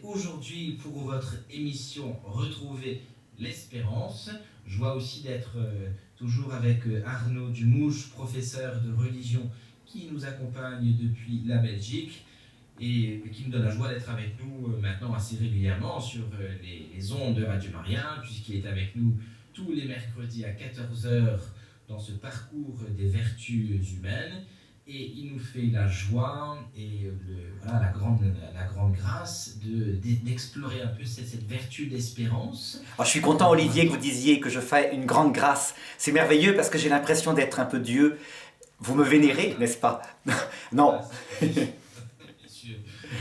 aujourd'hui pour votre émission Retrouver l'espérance. Joie aussi d'être toujours avec Arnaud Dumouche, professeur de religion qui nous accompagne depuis la Belgique et qui nous donne la joie d'être avec nous maintenant assez régulièrement sur les ondes de Radio Maria, puisqu'il est avec nous tous les mercredis à 14 heures dans ce parcours des vertus humaines. Et il nous fait la joie et la grande grâce d'explorer un peu cette vertu d'espérance. Alors, je suis content, Olivier, que vous disiez que je fais une grande grâce. C'est merveilleux parce que j'ai l'impression d'être un peu Dieu. Vous me vénérez, n'est-ce pas? Non. Bien sûr.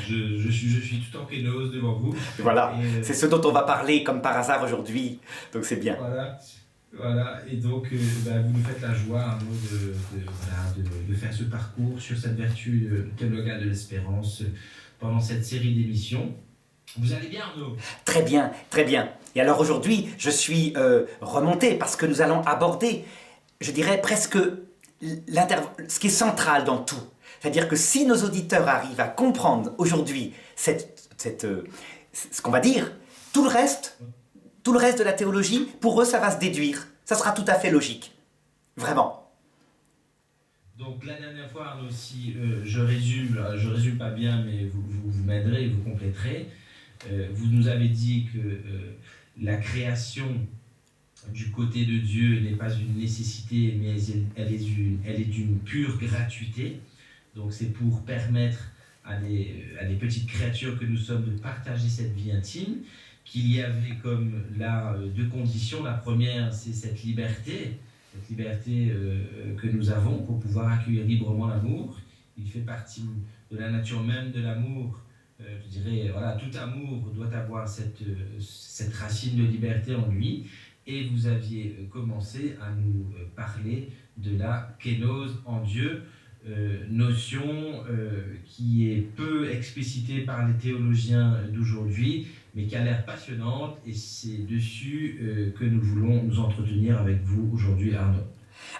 Je suis tout en kénose devant vous. Voilà, c'est ce dont on va parler comme par hasard aujourd'hui. Donc c'est bien. Voilà, et donc vous nous faites la joie, Arnaud, de faire ce parcours sur cette vertu théologale de l'espérance pendant cette série d'émissions. Vous allez bien, Arnaud? Très bien, très bien. Et alors aujourd'hui, je suis remonté parce que nous allons aborder, je dirais presque ce qui est central dans tout. C'est-à-dire que si nos auditeurs arrivent à comprendre aujourd'hui ce qu'on va dire, tout le reste de la théologie, pour eux, ça va se déduire. Ça sera tout à fait logique. Vraiment. Donc la dernière fois, Arnaud, si je résume pas bien, mais vous m'aiderez, vous compléterez. Vous nous avez dit que la création du côté de Dieu n'est pas une nécessité, mais elle est d'une pure gratuité. Donc c'est pour permettre à des petites créatures que nous sommes de partager cette vie intime, qu'il y avait comme là deux conditions. La première, c'est cette liberté que nous avons pour pouvoir accueillir librement l'amour. Il fait partie de la nature même de l'amour. Je dirais, voilà, tout amour doit avoir cette racine de liberté en lui. Et vous aviez commencé à nous parler de la kénose en Dieu, notion qui est peu explicitée par les théologiens d'aujourd'hui, mais qui a l'air passionnante, et c'est dessus que nous voulons nous entretenir avec vous aujourd'hui, Arnaud.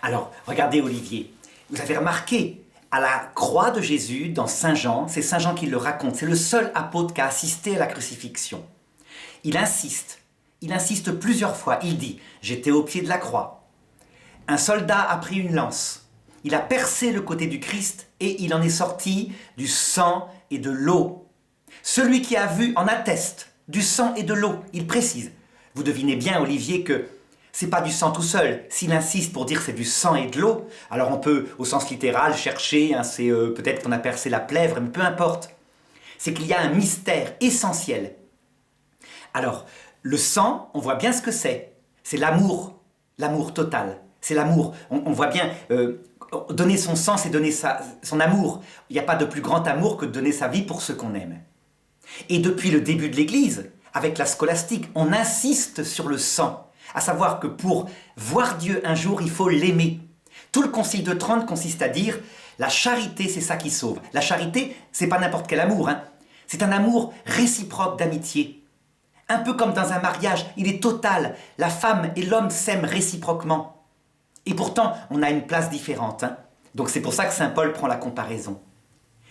Alors, regardez, Olivier, vous avez remarqué, à la croix de Jésus, dans Saint Jean, c'est Saint Jean qui le raconte, c'est le seul apôtre qui a assisté à la crucifixion. Il insiste plusieurs fois, il dit « J'étais au pied de la croix. Un soldat a pris une lance, il a percé le côté du Christ et il en est sorti du sang et de l'eau. Celui qui a vu en atteste, du sang et de l'eau, il précise. Vous devinez bien, Olivier, que c'est pas du sang tout seul. S'il insiste pour dire que c'est du sang et de l'eau, alors on peut, au sens littéral, chercher, c'est peut-être qu'on a percé la plèvre, mais peu importe. C'est qu'il y a un mystère essentiel. Alors, le sang, on voit bien ce que c'est. C'est l'amour total. C'est l'amour. On voit bien, donner son sang, c'est donner son amour. Il n'y a pas de plus grand amour que de donner sa vie pour ceux qu'on aime. Et depuis le début de l'Église, avec la scolastique, on insiste sur le sang, à savoir que pour voir Dieu un jour, il faut l'aimer. Tout le Concile de Trente consiste à dire la charité, c'est ça qui sauve. La charité, c'est pas n'importe quel amour, hein. C'est un amour réciproque d'amitié. Un peu comme dans un mariage, il est total. La femme et l'homme s'aiment réciproquement. Et pourtant, on a une place différente, hein. Donc c'est pour ça que saint Paul prend la comparaison.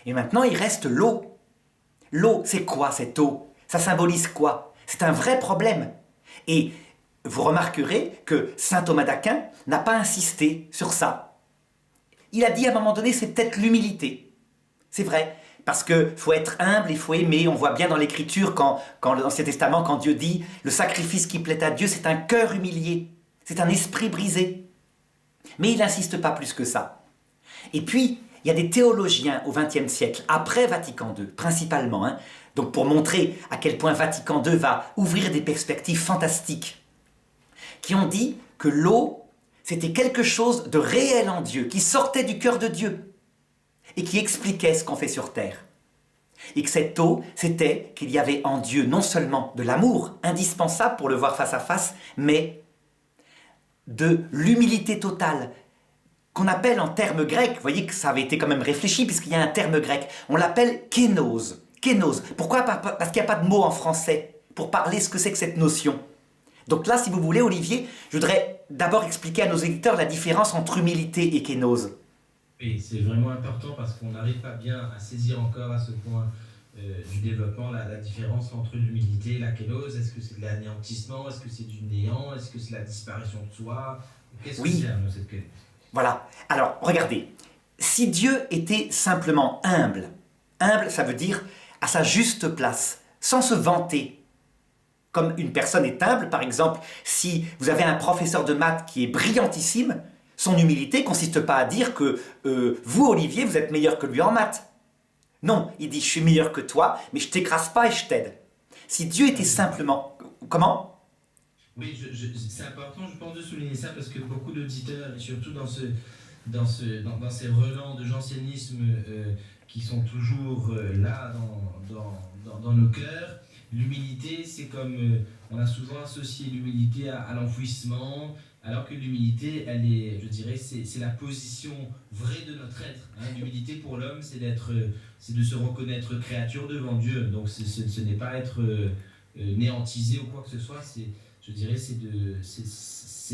Et maintenant, il reste l'eau. L'eau, c'est quoi cette eau? Ça symbolise quoi? C'est un vrai problème. Et vous remarquerez que saint Thomas d'Aquin n'a pas insisté sur ça. Il a dit à un moment donné, c'est peut-être l'humilité. C'est vrai, parce qu'il faut être humble, il faut aimer. On voit bien dans l'Écriture, quand dans l'Ancien Testament, quand Dieu dit « Le sacrifice qui plaît à Dieu, c'est un cœur humilié, c'est un esprit brisé. » Mais il n'insiste pas plus que ça. Et puis, il y a des théologiens au XXe siècle, après Vatican II, principalement, hein, donc pour montrer à quel point Vatican II va ouvrir des perspectives fantastiques, qui ont dit que l'eau, c'était quelque chose de réel en Dieu, qui sortait du cœur de Dieu, et qui expliquait ce qu'on fait sur terre. Et que cette eau, c'était qu'il y avait en Dieu non seulement de l'amour, indispensable pour le voir face à face, mais de l'humilité totale, qu'on appelle en termes grecs, vous voyez que ça avait été quand même réfléchi puisqu'il y a un terme grec, on l'appelle kénose. Kénose. Pourquoi? Parce qu'il n'y a pas de mot en français pour parler ce que c'est que cette notion. Donc là, si vous voulez, Olivier, je voudrais d'abord expliquer à nos éditeurs la différence entre humilité et kénose. Oui, c'est vraiment important parce qu'on n'arrive pas bien à saisir encore à ce point du développement, la différence entre l'humilité et la kénose. Est-ce que c'est de l'anéantissement? Est-ce que c'est du néant? Est-ce que c'est la disparition de soi? Qu'est-ce que Oui, c'est, Arnaud, cette kénose? voilà. Alors, regardez. Si Dieu était simplement humble, humble, ça veut dire à sa juste place, sans se vanter, comme une personne est humble, par exemple, si vous avez un professeur de maths qui est brillantissime, son humilité ne consiste pas à dire que vous, Olivier, vous êtes meilleur que lui en maths. Non, il dit, je suis meilleur que toi, mais je t'écrase pas et je t'aide. Si Dieu était simplement... Comment? Oui, c'est important, je pense, de souligner ça parce que beaucoup d'auditeurs, et surtout dans ces relents de jansénisme qui sont toujours là dans nos cœurs, l'humilité, c'est comme on a souvent associé l'humilité à l'enfouissement, alors que l'humilité, elle est, je dirais, c'est la position vraie de notre être. Hein. L'humilité pour l'homme, c'est de se reconnaître créature devant Dieu. Donc ce n'est pas être néantisé ou quoi que ce soit. Je dirais, c'est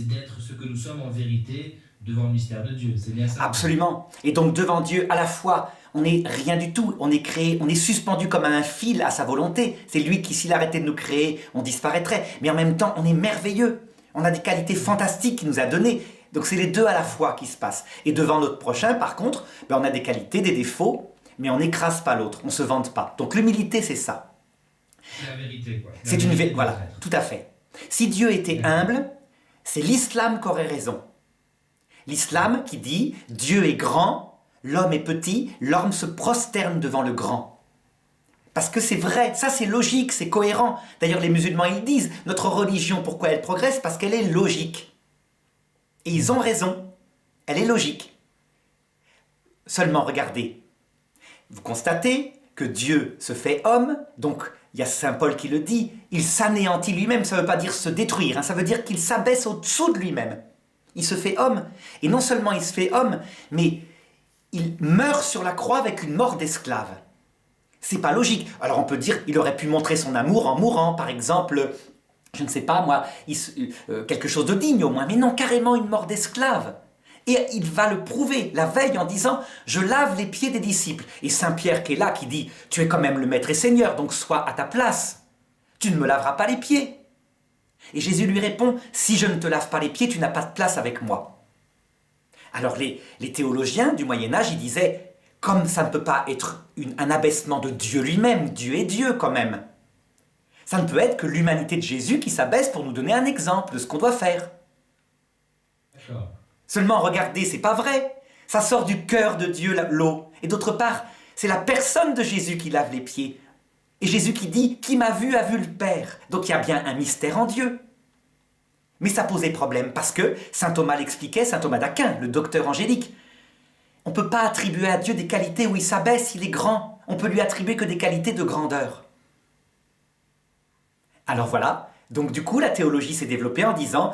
d'être ce que nous sommes en vérité devant le mystère de Dieu. C'est bien ça. Absolument. Et donc devant Dieu, à la fois, on n'est rien du tout. On est créé, on est suspendu comme un fil à sa volonté. C'est lui qui, s'il arrêtait de nous créer, on disparaîtrait. Mais en même temps, on est merveilleux. On a des qualités fantastiques qu'il nous a données. Donc c'est les deux à la fois qui se passent. Et devant notre prochain, par contre, on a des qualités, des défauts, mais on n'écrase pas l'autre, on ne se vante pas. Donc l'humilité, c'est ça. C'est la vérité, quoi. C'est une vérité, voilà, tout à fait. Si Dieu était humble, c'est l'islam qui aurait raison. L'islam qui dit « Dieu est grand, l'homme est petit, l'homme se prosterne devant le grand ». Parce que c'est vrai, ça c'est logique, c'est cohérent. D'ailleurs les musulmans ils disent « Notre religion, pourquoi elle progresse? Parce qu'elle est logique ». Et ils ont raison, elle est logique. Seulement regardez, vous constatez que Dieu se fait homme, donc il y a Saint Paul qui le dit, il s'anéantit lui-même, ça ne veut pas dire se détruire, hein, ça veut dire qu'il s'abaisse au-dessous de lui-même. Il se fait homme, et non seulement il se fait homme, mais il meurt sur la croix avec une mort d'esclave. C'est pas logique. Alors on peut dire qu'il aurait pu montrer son amour en mourant, par exemple, je ne sais pas moi, quelque chose de digne au moins, mais non, carrément une mort d'esclave. Et il va le prouver la veille en disant « Je lave les pieds des disciples ». Et Saint Pierre qui est là, qui dit « Tu es quand même le maître et seigneur, donc sois à ta place. Tu ne me laveras pas les pieds ». Et Jésus lui répond « Si je ne te lave pas les pieds, tu n'as pas de place avec moi ». Alors les théologiens du Moyen-Âge, ils disaient « Comme ça ne peut pas être un abaissement de Dieu lui-même, Dieu est Dieu quand même. Ça ne peut être que l'humanité de Jésus qui s'abaisse pour nous donner un exemple de ce qu'on doit faire. » D'accord. Seulement, regardez, c'est pas vrai. Ça sort du cœur de Dieu, l'eau. Et d'autre part, c'est la personne de Jésus qui lave les pieds. Et Jésus qui dit « Qui m'a vu a vu le Père ». Donc il y a bien un mystère en Dieu. Mais ça posait problème parce que, saint Thomas l'expliquait, saint Thomas d'Aquin, le docteur angélique, on ne peut pas attribuer à Dieu des qualités où il s'abaisse, il est grand. On peut lui attribuer que des qualités de grandeur. Alors voilà, donc du coup la théologie s'est développée en disant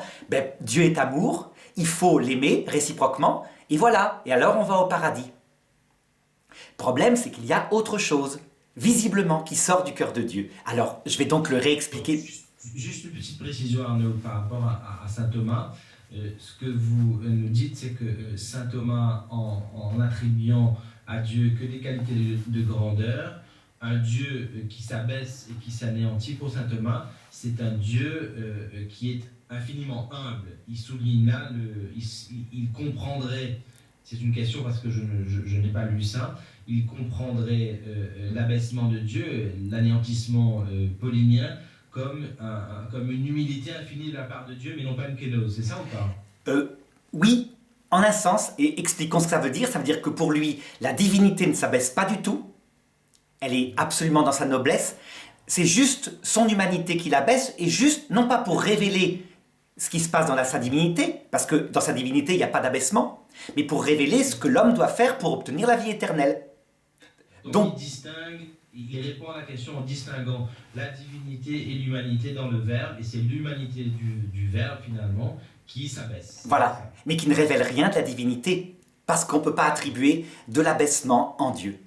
Dieu est amour, il faut l'aimer réciproquement, et voilà, et alors on va au paradis. Problème, c'est qu'il y a autre chose, visiblement, qui sort du cœur de Dieu. Alors, je vais donc le réexpliquer. Juste une petite précision, Arnaud, par rapport à saint Thomas. Ce que vous nous dites, c'est que saint Thomas, en attribuant à Dieu que des qualités de grandeur, un Dieu qui s'abaisse et qui s'anéantit, pour saint Thomas, c'est un Dieu qui est infiniment humble. Il souligne là, il comprendrait, c'est une question parce que je n'ai pas lu ça, il comprendrait l'abaissement de Dieu, l'anéantissement paulinien, comme une humilité infinie de la part de Dieu, mais non pas une kénose. C'est ça ou pas? Oui, en un sens, et expliquons ce que ça veut dire. Ça veut dire que pour lui, la divinité ne s'abaisse pas du tout, elle est absolument dans sa noblesse, c'est juste son humanité qui l'abaisse, et juste, non pas pour révéler ce qui se passe dans sa divinité, parce que dans sa divinité, il n'y a pas d'abaissement, mais pour révéler ce que l'homme doit faire pour obtenir la vie éternelle. Donc il répond à la question en distinguant la divinité et l'humanité dans le Verbe, et c'est l'humanité du Verbe, finalement, qui s'abaisse. Voilà, mais qui ne révèle rien de la divinité, parce qu'on ne peut pas attribuer de l'abaissement en Dieu.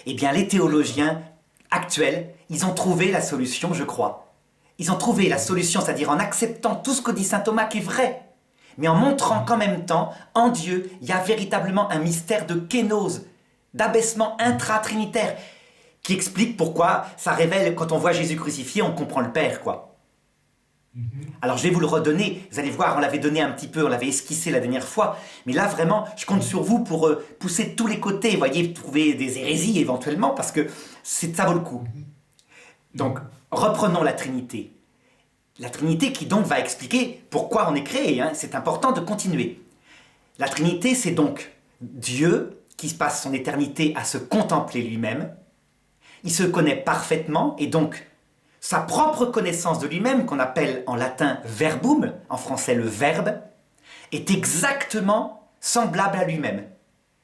Eh bien, les théologiens actuels, ils ont trouvé la solution, je crois. Ils ont trouvé la solution, c'est-à-dire en acceptant tout ce que dit saint Thomas qui est vrai, mais en montrant qu'en même temps, en Dieu, il y a véritablement un mystère de kénose, d'abaissement intra-trinitaire. qui explique pourquoi ça révèle, quand on voit Jésus crucifié, on comprend le Père, quoi. Alors je vais vous le redonner, vous allez voir, on l'avait donné un petit peu, on l'avait esquissé la dernière fois, mais là vraiment, je compte sur vous pour pousser de tous les côtés, vous voyez, trouver des hérésies éventuellement, parce que ça vaut le coup. Donc, reprenons la Trinité. La Trinité qui donc va expliquer pourquoi on est créé, hein. C'est important de continuer. La Trinité, c'est donc Dieu qui passe son éternité à se contempler lui-même. Il se connaît parfaitement et donc sa propre connaissance de lui-même, qu'on appelle en latin verbum, en français le verbe, est exactement semblable à lui-même.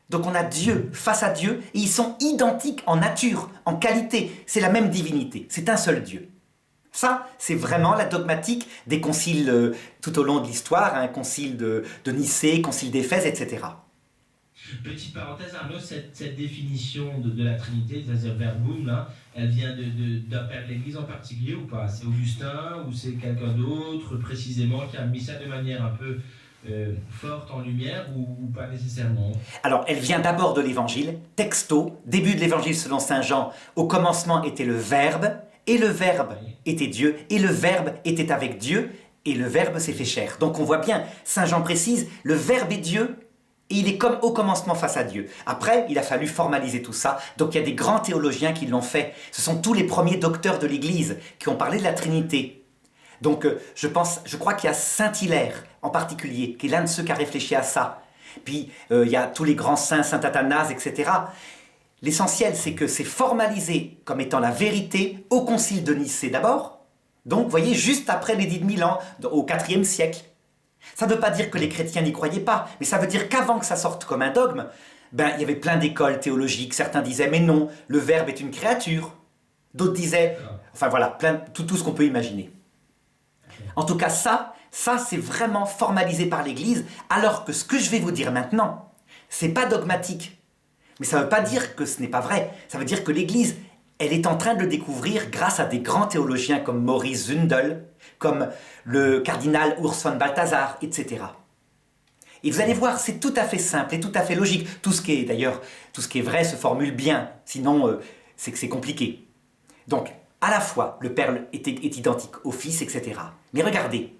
Donc on a Dieu face à Dieu et ils sont identiques en nature, en qualité. C'est la même divinité, c'est un seul Dieu. Ça, c'est vraiment la dogmatique des conciles tout au long de l'histoire, hein, concile de Nicée, concile d'Éphèse, etc. Petite parenthèse, Arnaud, cette définition de la Trinité, c'est-à-dire verbum, là, elle vient d'un père de l'Église en particulier ou pas? C'est Augustin ou c'est quelqu'un d'autre précisément qui a mis ça de manière un peu forte en lumière ou pas nécessairement? Alors, elle vient d'abord de l'Évangile, texto, début de l'Évangile selon saint Jean. Au commencement était le Verbe, et le Verbe était Dieu, et le Verbe était avec Dieu, et le Verbe s'est fait chair. Donc on voit bien, saint Jean précise, le Verbe est Dieu, et il est comme au commencement face à Dieu. Après, il a fallu formaliser tout ça. Donc il y a des grands théologiens qui l'ont fait. Ce sont tous les premiers docteurs de l'Église qui ont parlé de la Trinité. Donc je crois qu'il y a saint Hilaire en particulier, qui est l'un de ceux qui a réfléchi à ça. Puis il y a tous les grands saints, saint Athanase, etc. L'essentiel, c'est que c'est formalisé comme étant la vérité au concile de Nicée d'abord. Donc, vous voyez, juste après l'édit de Milan, au IVe siècle. Ça ne veut pas dire que les chrétiens n'y croyaient pas, mais ça veut dire qu'avant que ça sorte comme un dogme, il y avait plein d'écoles théologiques. Certains disaient, mais non, le Verbe est une créature. D'autres disaient, enfin voilà, tout ce qu'on peut imaginer. En tout cas, ça c'est vraiment formalisé par l'Église, alors que ce que je vais vous dire maintenant, c'est pas dogmatique. Mais ça ne veut pas dire que ce n'est pas vrai. Ça veut dire que l'Église, elle est en train de le découvrir grâce à des grands théologiens comme Maurice Zundel, comme le cardinal Urs von Balthasar, etc. Et vous allez voir, c'est tout à fait simple et tout à fait logique. Tout ce qui est vrai se formule bien, sinon c'est que c'est compliqué. Donc, à la fois, le Père est identique au Fils, etc. Mais regardez,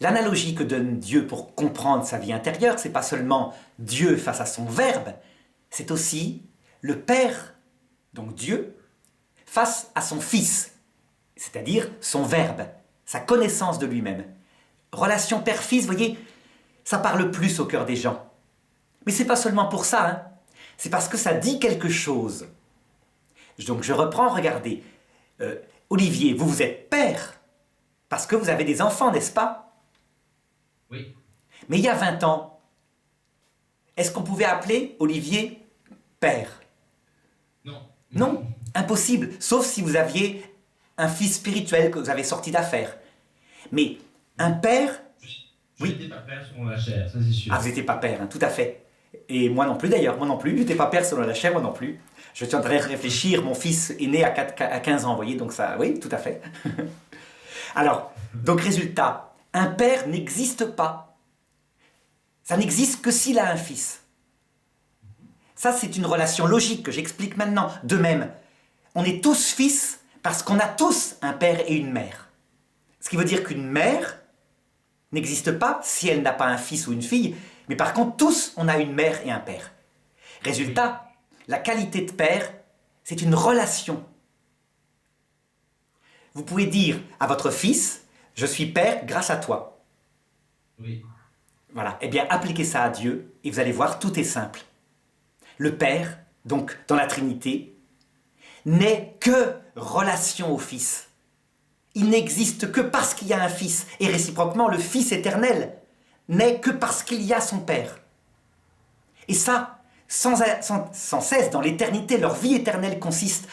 l'analogie que donne Dieu pour comprendre sa vie intérieure, c'est pas seulement Dieu face à son Verbe, c'est aussi le Père, donc Dieu, face à son Fils, c'est-à-dire son Verbe, sa connaissance de lui-même. Relation père-fils, vous voyez, ça parle plus au cœur des gens. Mais c'est pas seulement pour ça, hein. C'est parce que ça dit quelque chose. Donc je reprends, regardez. Olivier, vous êtes père, parce que vous avez des enfants, n'est-ce pas? Oui. Mais il y a 20 ans, est-ce qu'on pouvait appeler Olivier père? Non. Non, impossible, sauf si vous aviez un fils spirituel que vous avez sorti d'affaires. Mais un père... Je n'étais pas père selon la chair, ça c'est sûr. Ah, vous n'étiez pas père, hein, tout à fait. Et moi non plus d'ailleurs, moi non plus, je n'étais pas père selon la chair, moi non plus. Je suis en train de réfléchir, mon fils est né à 15 ans, vous voyez, donc ça, oui, tout à fait. Alors, donc résultat, un père n'existe pas. Ça n'existe que s'il a un fils. Ça, c'est une relation logique que j'explique maintenant. De même, on est tous fils parce qu'on a tous un père et une mère. Ce qui veut dire qu'une mère n'existe pas si elle n'a pas un fils ou une fille, mais par contre, tous, on a une mère et un père. Résultat, la qualité de père, c'est une relation. Vous pouvez dire à votre fils, je suis père grâce à toi. Oui. Voilà, eh bien, appliquez ça à Dieu et vous allez voir, tout est simple. Le Père, donc dans la Trinité, n'est que relation au Fils. Il n'existe que parce qu'il y a un Fils. Et réciproquement, le Fils éternel n'est que parce qu'il y a son Père. Et ça, sans cesse, dans l'éternité, leur vie éternelle consiste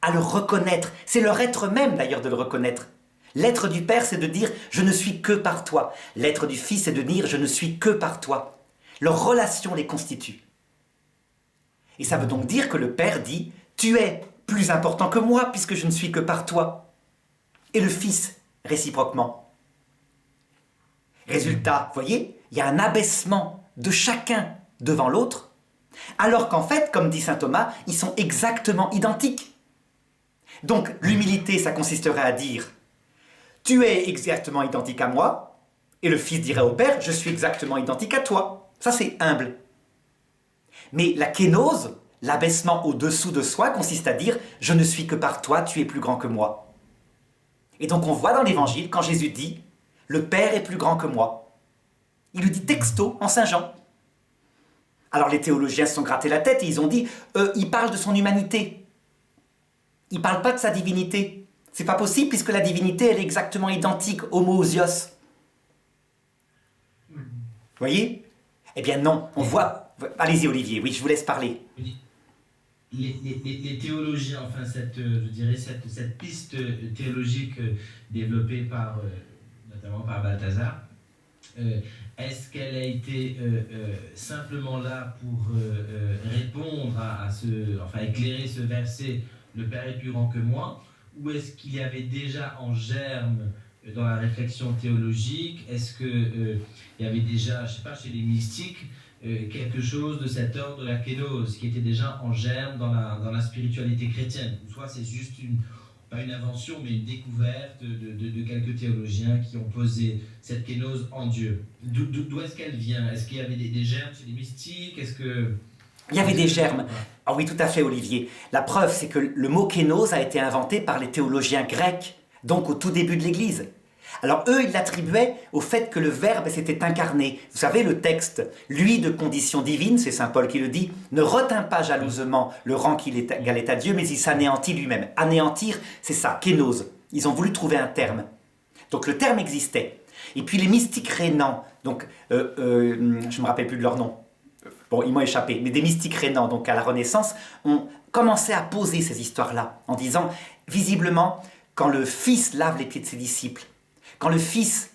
à le reconnaître. C'est leur être même, d'ailleurs, de le reconnaître. L'être du Père, c'est de dire « je ne suis que par toi ». L'être du Fils, c'est de dire « je ne suis que par toi ». Leur relation les constitue. Et ça veut donc dire que le Père dit « tu es plus important que moi puisque je ne suis que par toi ». Et le Fils, réciproquement. Résultat, vous voyez, il y a un abaissement de chacun devant l'autre, alors qu'en fait, comme dit saint Thomas, ils sont exactement identiques. Donc l'humilité, ça consisterait à dire « Tu es exactement identique à moi », et le Fils dirait au Père « Je suis exactement identique à toi ». Ça, c'est humble. Mais la kénose, l'abaissement au-dessous de soi, consiste à dire « Je ne suis que par toi, tu es plus grand que moi ». Et donc on voit dans l'Évangile, quand Jésus dit « Le Père est plus grand que moi », il le dit texto en Saint Jean. Alors les théologiens se sont grattés la tête et ils ont dit il parle de son humanité. Il ne parle pas de sa divinité. C'est pas possible puisque la divinité, elle est exactement identique, homoousios. Vous voyez? Eh bien non, on voit... Allez-y Olivier, oui, je vous laisse parler. Les théologiens, enfin, je dirais cette piste théologique développée notamment par Balthazar, est-ce qu'elle a été simplement là pour répondre enfin éclairer ce verset « Le Père est plus grand que moi » ou est-ce qu'il y avait déjà en germe dans la réflexion théologique, est-ce qu'il y avait déjà, je ne sais pas, chez les mystiques, quelque chose de cet ordre de la kénose qui était déjà en germe dans la spiritualité chrétienne, ou soit c'est juste pas une invention, mais une découverte de quelques théologiens qui ont posé cette kénose en Dieu. D'où est-ce qu'elle vient? Est-ce qu'il y avait des germes chez les mystiques? Il y avait des germes. Ah oui, tout à fait, Olivier. La preuve, c'est que le mot kénose a été inventé par les théologiens grecs, donc au tout début de l'Église. Alors eux, ils l'attribuaient au fait que le Verbe s'était incarné. Vous savez, le texte, lui de condition divine, c'est saint Paul qui le dit, ne retint pas jalousement le rang qu'il égalait à Dieu, mais il s'anéantit lui-même. Anéantir, c'est ça, kénose. Ils ont voulu trouver un terme. Donc le terme existait. Et puis les mystiques rénants, donc je ne me rappelle plus de leur nom, bon, ils m'ont échappé, mais des mystiques rénants, donc à la Renaissance, ont commencé à poser ces histoires-là, en disant, visiblement, quand le Fils lave les pieds de ses disciples, quand le Fils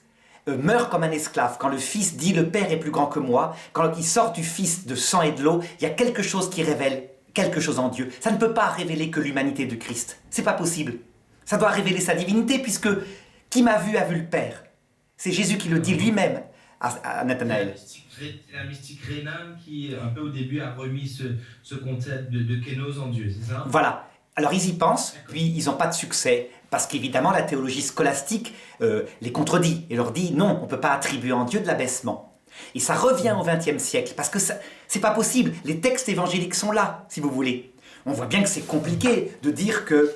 meurt comme un esclave, quand le Fils dit « le Père est plus grand que moi », quand il sort du Fils de sang et de l'eau, il y a quelque chose qui révèle quelque chose en Dieu. Ça ne peut pas révéler que l'humanité de Christ. C'est pas possible. Ça doit révéler sa divinité, puisque qui m'a vu a vu le Père. C'est Jésus qui le dit lui-même à Nathanaël. La mystique Renan qui, un peu au début, a remis ce concept de kénose en Dieu, c'est ça? Voilà. Alors ils y pensent, puis ils n'ont pas de succès, parce qu'évidemment la théologie scolastique les contredit, et leur dit non, on ne peut pas attribuer en Dieu de l'abaissement. Et ça revient au XXe siècle, parce que c'est pas possible, les textes évangéliques sont là, si vous voulez. On voit bien que c'est compliqué de dire que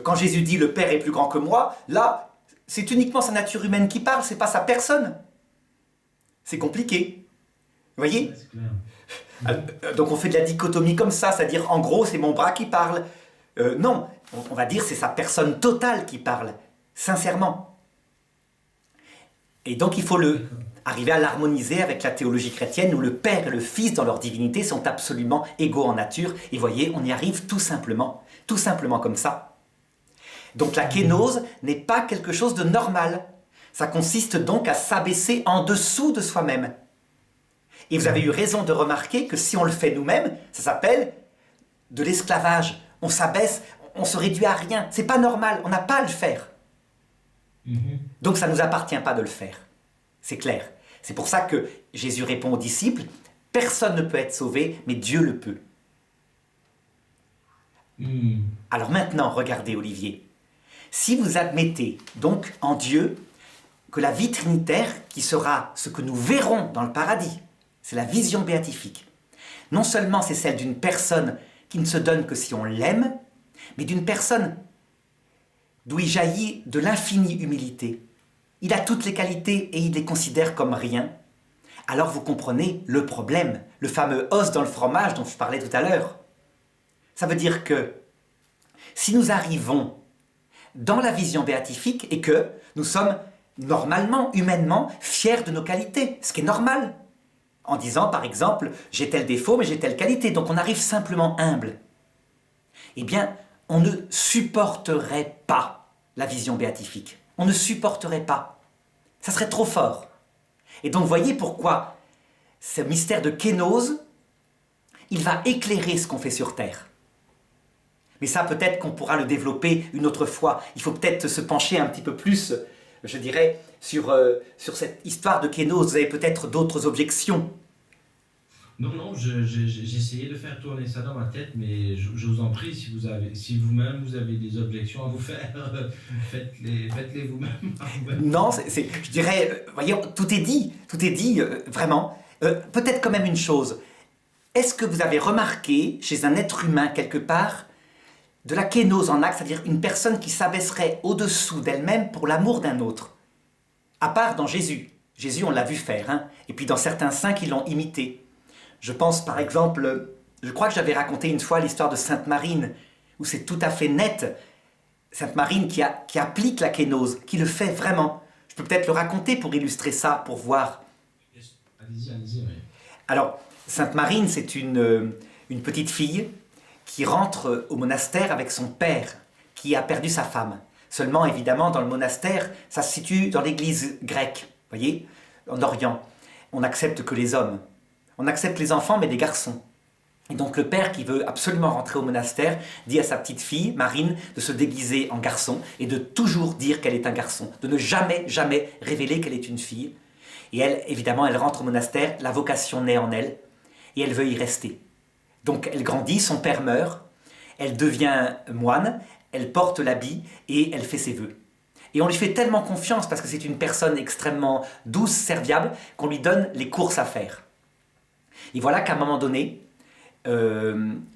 quand Jésus dit « le Père est plus grand que moi », là, c'est uniquement sa nature humaine qui parle, c'est pas sa personne. C'est compliqué. Vous voyez? Donc on fait de la dichotomie comme ça, c'est-à-dire en gros c'est mon bras qui parle. Non, on va dire c'est sa personne totale qui parle, sincèrement. Et donc il faut arriver à l'harmoniser avec la théologie chrétienne où le Père et le Fils dans leur divinité sont absolument égaux en nature. Et voyez, on y arrive tout simplement comme ça. Donc la kénose n'est pas quelque chose de normal. Ça consiste donc à s'abaisser en dessous de soi-même. Et vous avez eu raison de remarquer que si on le fait nous-mêmes, ça s'appelle de l'esclavage. On s'abaisse, on se réduit à rien. C'est pas normal, on n'a pas à le faire. Donc ça ne nous appartient pas de le faire. C'est clair. C'est pour ça que Jésus répond aux disciples, personne ne peut être sauvé, mais Dieu le peut. Alors maintenant, regardez Olivier. Si vous admettez donc en Dieu que la vie trinitaire, qui sera ce que nous verrons dans le paradis, c'est la vision béatifique. Non seulement c'est celle d'une personne qui ne se donne que si on l'aime, mais d'une personne d'où il jaillit de l'infinie humilité. Il a toutes les qualités et il les considère comme rien. Alors vous comprenez le problème, le fameux os dans le fromage dont je parlais tout à l'heure. Ça veut dire que si nous arrivons dans la vision béatifique et que nous sommes normalement, humainement, fiers de nos qualités, ce qui est normal, en disant par exemple j'ai tel défaut mais j'ai telle qualité, donc on arrive simplement humble, eh bien on ne supporterait pas la vision béatifique, on ne supporterait pas, ça serait trop fort. Et donc voyez pourquoi ce mystère de kénose, il va éclairer ce qu'on fait sur terre. Mais ça peut-être qu'on pourra le développer une autre fois, il faut peut-être se pencher un petit peu plus, je dirais, sur cette histoire de kénose. Vous avez peut-être d'autres objections. Non, j'ai essayé de faire tourner ça dans ma tête, mais je vous en prie, si vous-même vous avez des objections à vous faire, faites-les vous-même. Non, je dirais, voyons, tout est dit, vraiment. Peut-être quand même une chose. Est-ce que vous avez remarqué chez un être humain quelque part de la kénose en acte, c'est-à-dire une personne qui s'abaisserait au-dessous d'elle-même pour l'amour d'un autre? À part dans Jésus. Jésus, on l'a vu faire, hein, et puis dans certains saints qui l'ont imité. Je pense par exemple, je crois que j'avais raconté une fois l'histoire de Sainte Marine, où c'est tout à fait net. Sainte Marine qui applique la kénose, qui le fait vraiment. Je peux peut-être le raconter pour illustrer ça, pour voir. Allez-y, oui. Alors, Sainte Marine, c'est une petite fille qui rentre au monastère avec son père, qui a perdu sa femme. Seulement, évidemment, dans le monastère, ça se situe dans l'église grecque, vous voyez, en Orient. On n'accepte que les hommes. On accepte les enfants, mais les garçons. Et donc le père qui veut absolument rentrer au monastère dit à sa petite fille, Marine, de se déguiser en garçon et de toujours dire qu'elle est un garçon, de ne jamais, jamais révéler qu'elle est une fille. Et elle, évidemment, elle rentre au monastère, la vocation naît en elle, et elle veut y rester. Donc elle grandit, son père meurt, elle devient moine, elle porte l'habit et elle fait ses vœux. Et on lui fait tellement confiance parce que c'est une personne extrêmement douce, serviable, qu'on lui donne les courses à faire. Et voilà qu'à un moment donné,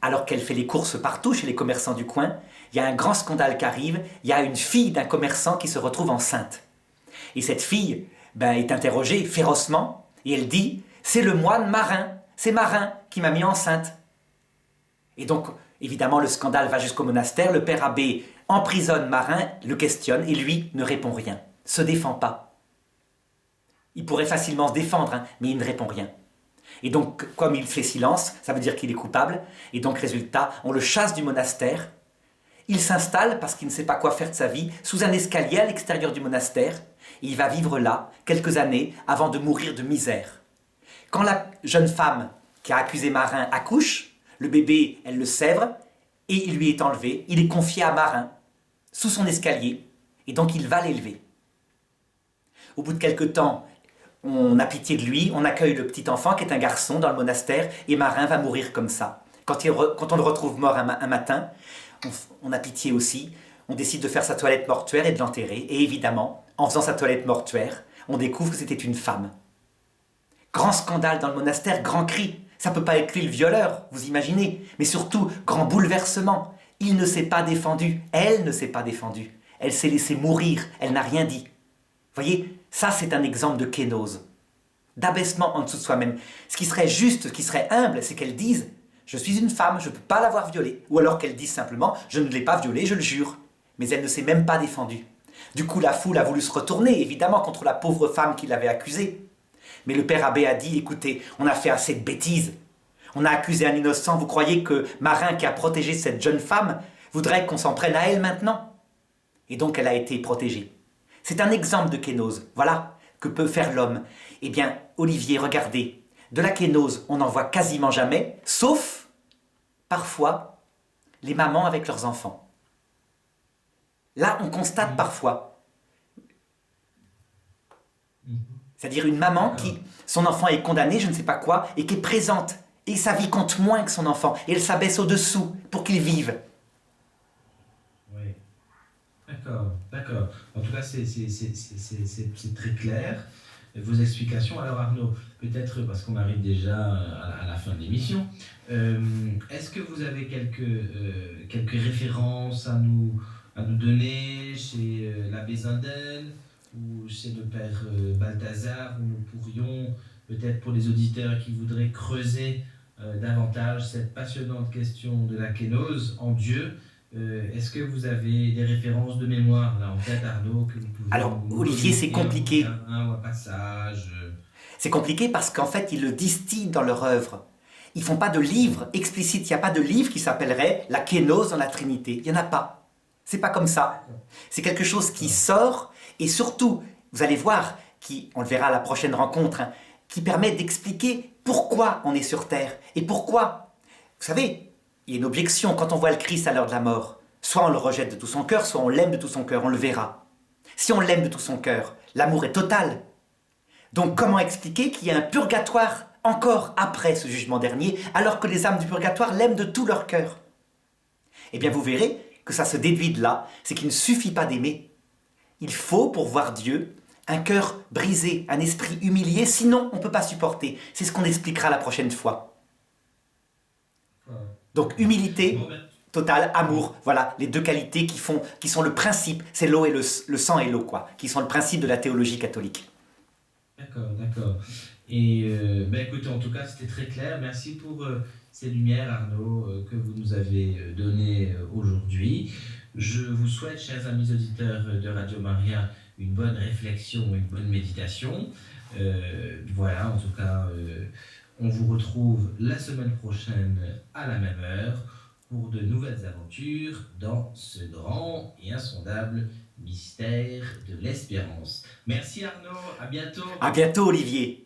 alors qu'elle fait les courses partout chez les commerçants du coin, il y a un grand scandale qui arrive, il y a une fille d'un commerçant qui se retrouve enceinte. Et cette fille est interrogée férocement, et elle dit « c'est le moine Marin, c'est Marin qui m'a mis enceinte ». Et donc, évidemment, le scandale va jusqu'au monastère, le père abbé emprisonne Marin, le questionne, et lui ne répond rien, se défend pas. Il pourrait facilement se défendre, hein, mais il ne répond rien. Et donc, comme il fait silence, ça veut dire qu'il est coupable, et donc, résultat, on le chasse du monastère. Il s'installe, parce qu'il ne sait pas quoi faire de sa vie, sous un escalier à l'extérieur du monastère, et il va vivre là quelques années avant de mourir de misère. Quand la jeune femme qui a accusé Marin accouche, le bébé, elle le sèvre, et il lui est enlevé, il est confié à Marin, sous son escalier, et donc il va l'élever. Au bout de quelque temps, on a pitié de lui, on accueille le petit enfant qui est un garçon dans le monastère, et Marin va mourir comme ça. Quand on le retrouve mort un matin, on a pitié aussi, on décide de faire sa toilette mortuaire et de l'enterrer, et évidemment, en faisant sa toilette mortuaire, on découvre que c'était une femme. Grand scandale dans le monastère, grand cri. Ça peut pas être lui le violeur, vous imaginez. Mais surtout, grand bouleversement. Il ne s'est pas défendu, elle ne s'est pas défendue. Elle s'est laissée mourir, elle n'a rien dit. Voyez, ça c'est un exemple de kénose. D'abaissement en dessous de soi-même. Ce qui serait juste, ce qui serait humble, c'est qu'elle dise « Je suis une femme, je ne peux pas l'avoir violée ». Ou alors qu'elle dise simplement « Je ne l'ai pas violée, je le jure ». Mais elle ne s'est même pas défendue. Du coup, la foule a voulu se retourner, évidemment, contre la pauvre femme qui l'avait accusée. Mais le père abbé a dit, écoutez, on a fait assez de bêtises. On a accusé un innocent, vous croyez que Marin qui a protégé cette jeune femme voudrait qu'on s'en prenne à elle maintenant? Et donc elle a été protégée. C'est un exemple de kénose, voilà, que peut faire l'homme. Eh bien, Olivier, regardez, de la kénose, on n'en voit quasiment jamais, sauf, parfois, les mamans avec leurs enfants. Là, on constate parfois. C'est-à-dire une maman qui, son enfant est condamné, je ne sais pas quoi, et qui est présente. Et sa vie compte moins que son enfant. Et elle s'abaisse au-dessous pour qu'il vive. Oui. D'accord. En tout cas, c'est très clair, vos explications. Alors Arnaud, peut-être, parce qu'on arrive déjà à la fin de l'émission, est-ce que vous avez quelques références à nous donner chez l'abbé Zindel ou chez le père Balthazar, où nous pourrions, peut-être pour les auditeurs qui voudraient creuser davantage cette passionnante question de la kénose en Dieu, est-ce que vous avez des références de mémoire là en tête, Arnaud, que vous pouvez... Alors, Olivier, c'est compliqué. Un passage. C'est compliqué parce qu'en fait, ils le distillent dans leur œuvre. Ils font pas de livre explicite. Il n'y a pas de livre qui s'appellerait La kénose dans la Trinité. Il n'y en a pas. C'est pas comme ça. C'est quelque chose qui sort, et surtout, vous allez voir, on le verra à la prochaine rencontre, hein, qui permet d'expliquer pourquoi on est sur Terre, et pourquoi. Vous savez, il y a une objection quand on voit le Christ à l'heure de la mort. Soit on le rejette de tout son cœur, soit on l'aime de tout son cœur, on le verra. Si on l'aime de tout son cœur, l'amour est total. Donc comment expliquer qu'il y a un purgatoire encore après ce jugement dernier, alors que les âmes du purgatoire l'aiment de tout leur cœur. Eh bien, vous verrez que ça se déduit de là, c'est qu'il ne suffit pas d'aimer. Il faut, pour voir Dieu, un cœur brisé, un esprit humilié, sinon on ne peut pas supporter. C'est ce qu'on expliquera la prochaine fois. Donc, humilité totale, amour, voilà les deux qualités qui sont le principe, c'est l'eau et le sang et l'eau, quoi, qui sont le principe de la théologie catholique. D'accord, d'accord. Et écoutez, en tout cas, c'était très clair. Merci pour ces lumières, Arnaud, que vous nous avez données aujourd'hui. Je vous souhaite, chers amis auditeurs de Radio Maria, une bonne réflexion, une bonne méditation. Voilà, en tout cas, on vous retrouve la semaine prochaine à la même heure pour de nouvelles aventures dans ce grand et insondable mystère de l'espérance. Merci Arnaud, à bientôt. À bientôt, Olivier.